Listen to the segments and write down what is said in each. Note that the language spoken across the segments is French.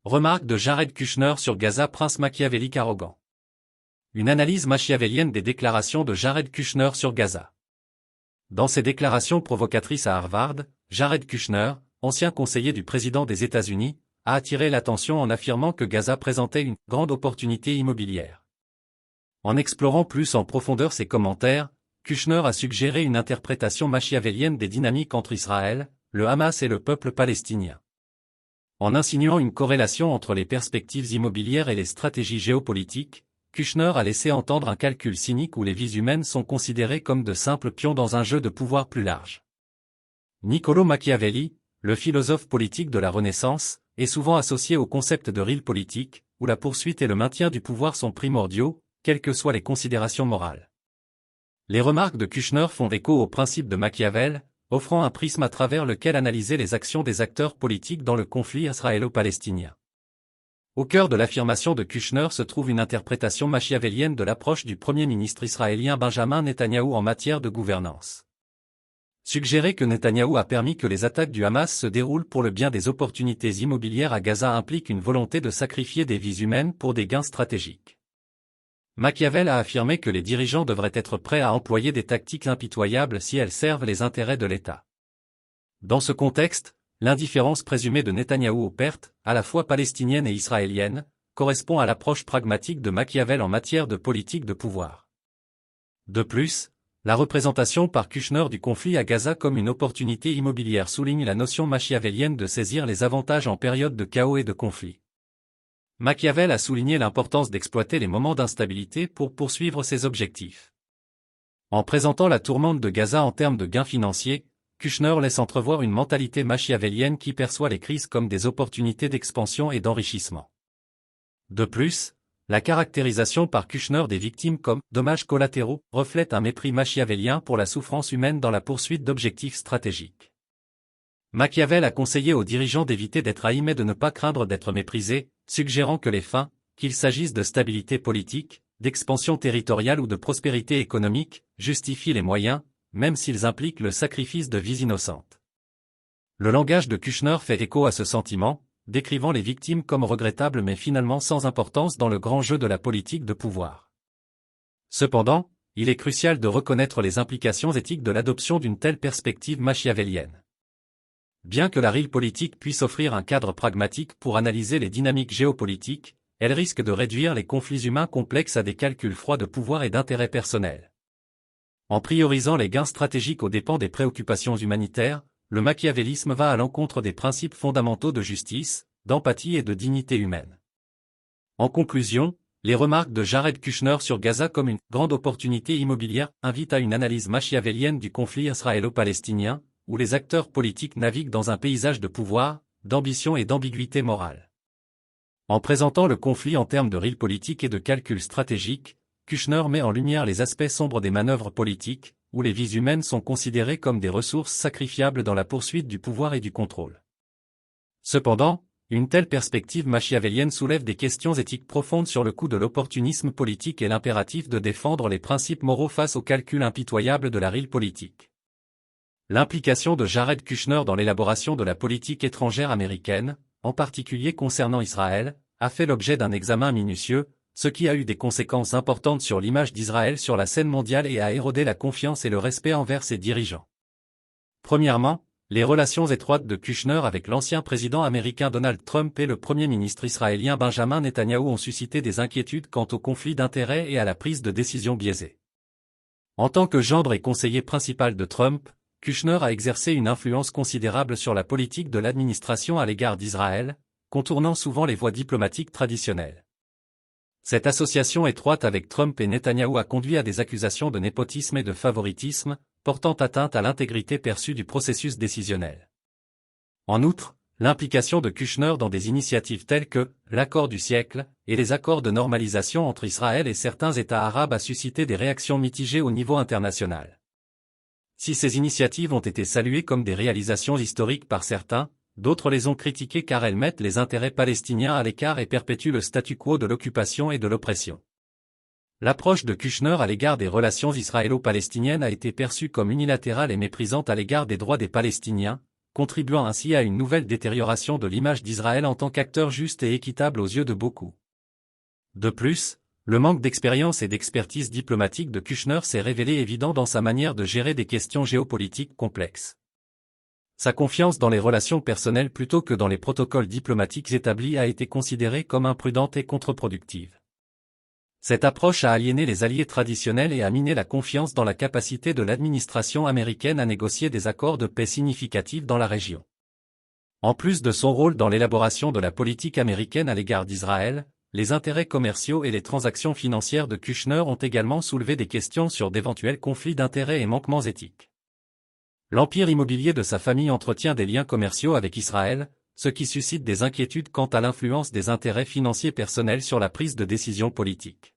Remarque de Jared Kushner sur Gaza, prince machiavélique arrogant. Une analyse machiavélienne des déclarations de Jared Kushner sur Gaza. Dans ses déclarations provocatrices à Harvard, Jared Kushner, ancien conseiller du président des États-Unis, a attiré l'attention en affirmant que Gaza présentait une grande opportunité immobilière. En explorant plus en profondeur ses commentaires, Kushner a suggéré une interprétation machiavélienne des dynamiques entre Israël, le Hamas et le peuple palestinien. En insinuant une corrélation entre les perspectives immobilières et les stratégies géopolitiques, Kushner a laissé entendre un calcul cynique où les vies humaines sont considérées comme de simples pions dans un jeu de pouvoir plus large. Niccolò Machiavelli, le philosophe politique de la Renaissance, est souvent associé au concept de realpolitik, où la poursuite et le maintien du pouvoir sont primordiaux, quelles que soient les considérations morales. Les remarques de Kushner font écho au principe de Machiavel, offrant un prisme à travers lequel analyser les actions des acteurs politiques dans le conflit israélo-palestinien. Au cœur de l'affirmation de Kushner se trouve une interprétation machiavélienne de l'approche du Premier ministre israélien Benjamin Netanyahou en matière de gouvernance. Suggérer que Netanyahou a permis que les attaques du Hamas se déroulent pour le bien des opportunités immobilières à Gaza implique une volonté de sacrifier des vies humaines pour des gains stratégiques. Machiavel a affirmé que les dirigeants devraient être prêts à employer des tactiques impitoyables si elles servent les intérêts de l'État. Dans ce contexte, l'indifférence présumée de Netanyahou aux pertes, à la fois palestiniennes et israéliennes, correspond à l'approche pragmatique de Machiavel en matière de politique de pouvoir. De plus, la représentation par Kushner du conflit à Gaza comme une opportunité immobilière souligne la notion machiavélienne de saisir les avantages en période de chaos et de conflit. Machiavel a souligné l'importance d'exploiter les moments d'instabilité pour poursuivre ses objectifs. En présentant la tourmente de Gaza en termes de gains financiers, Kushner laisse entrevoir une mentalité machiavélienne qui perçoit les crises comme des opportunités d'expansion et d'enrichissement. De plus, la caractérisation par Kushner des victimes comme « dommages collatéraux » reflète un mépris machiavélien pour la souffrance humaine dans la poursuite d'objectifs stratégiques. Machiavel a conseillé aux dirigeants d'éviter d'être haïs mais de ne pas craindre d'être méprisés, suggérant que les fins, qu'il s'agisse de stabilité politique, d'expansion territoriale ou de prospérité économique, justifient les moyens, même s'ils impliquent le sacrifice de vies innocentes. Le langage de Kushner fait écho à ce sentiment, décrivant les victimes comme regrettables mais finalement sans importance dans le grand jeu de la politique de pouvoir. Cependant, il est crucial de reconnaître les implications éthiques de l'adoption d'une telle perspective machiavélienne. Bien que la realpolitik puisse offrir un cadre pragmatique pour analyser les dynamiques géopolitiques, elle risque de réduire les conflits humains complexes à des calculs froids de pouvoir et d'intérêt personnel. En priorisant les gains stratégiques aux dépens des préoccupations humanitaires, le machiavélisme va à l'encontre des principes fondamentaux de justice, d'empathie et de dignité humaine. En conclusion, les remarques de Jared Kushner sur Gaza comme une grande opportunité immobilière invitent à une analyse machiavélienne du conflit israélo-palestinien, où les acteurs politiques naviguent dans un paysage de pouvoir, d'ambition et d'ambiguïté morale. En présentant le conflit en termes de realpolitik et de calcul stratégique, Kushner met en lumière les aspects sombres des manœuvres politiques, où les vies humaines sont considérées comme des ressources sacrifiables dans la poursuite du pouvoir et du contrôle. Cependant, une telle perspective machiavélienne soulève des questions éthiques profondes sur le coût de l'opportunisme politique et l'impératif de défendre les principes moraux face au calcul impitoyable de la realpolitik. L'implication de Jared Kushner dans l'élaboration de la politique étrangère américaine, en particulier concernant Israël, a fait l'objet d'un examen minutieux, ce qui a eu des conséquences importantes sur l'image d'Israël sur la scène mondiale et a érodé la confiance et le respect envers ses dirigeants. Premièrement, les relations étroites de Kushner avec l'ancien président américain Donald Trump et le premier ministre israélien Benjamin Netanyahou ont suscité des inquiétudes quant au conflit d'intérêts et à la prise de décisions biaisées. En tant que gendre et conseiller principal de Trump, Kushner a exercé une influence considérable sur la politique de l'administration à l'égard d'Israël, contournant souvent les voies diplomatiques traditionnelles. Cette association étroite avec Trump et Netanyahou a conduit à des accusations de népotisme et de favoritisme, portant atteinte à l'intégrité perçue du processus décisionnel. En outre, l'implication de Kushner dans des initiatives telles que l'accord du siècle et les accords de normalisation entre Israël et certains États arabes a suscité des réactions mitigées au niveau international. Si ces initiatives ont été saluées comme des réalisations historiques par certains, d'autres les ont critiquées car elles mettent les intérêts palestiniens à l'écart et perpétuent le statu quo de l'occupation et de l'oppression. L'approche de Kushner à l'égard des relations israélo-palestiniennes a été perçue comme unilatérale et méprisante à l'égard des droits des Palestiniens, contribuant ainsi à une nouvelle détérioration de l'image d'Israël en tant qu'acteur juste et équitable aux yeux de beaucoup. De plus, le manque d'expérience et d'expertise diplomatique de Kushner s'est révélé évident dans sa manière de gérer des questions géopolitiques complexes. Sa confiance dans les relations personnelles plutôt que dans les protocoles diplomatiques établis a été considérée comme imprudente et contre-productive. Cette approche a aliéné les alliés traditionnels et a miné la confiance dans la capacité de l'administration américaine à négocier des accords de paix significatifs dans la région. En plus de son rôle dans l'élaboration de la politique américaine à l'égard d'Israël, les intérêts commerciaux et les transactions financières de Kushner ont également soulevé des questions sur d'éventuels conflits d'intérêts et manquements éthiques. L'empire immobilier de sa famille entretient des liens commerciaux avec Israël, ce qui suscite des inquiétudes quant à l'influence des intérêts financiers personnels sur la prise de décision politique.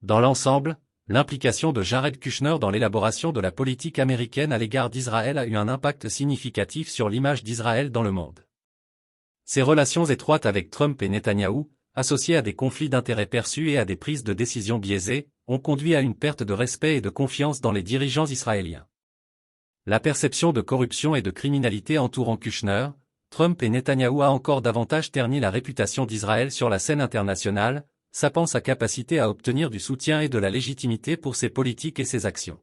Dans l'ensemble, l'implication de Jared Kushner dans l'élaboration de la politique américaine à l'égard d'Israël a eu un impact significatif sur l'image d'Israël dans le monde. Ses relations étroites avec Trump et Netanyahou, associées à des conflits d'intérêts perçus et à des prises de décision biaisées, ont conduit à une perte de respect et de confiance dans les dirigeants israéliens. La perception de corruption et de criminalité entourant Kushner, Trump et Netanyahou a encore davantage terni la réputation d'Israël sur la scène internationale, sapant sa capacité à obtenir du soutien et de la légitimité pour ses politiques et ses actions.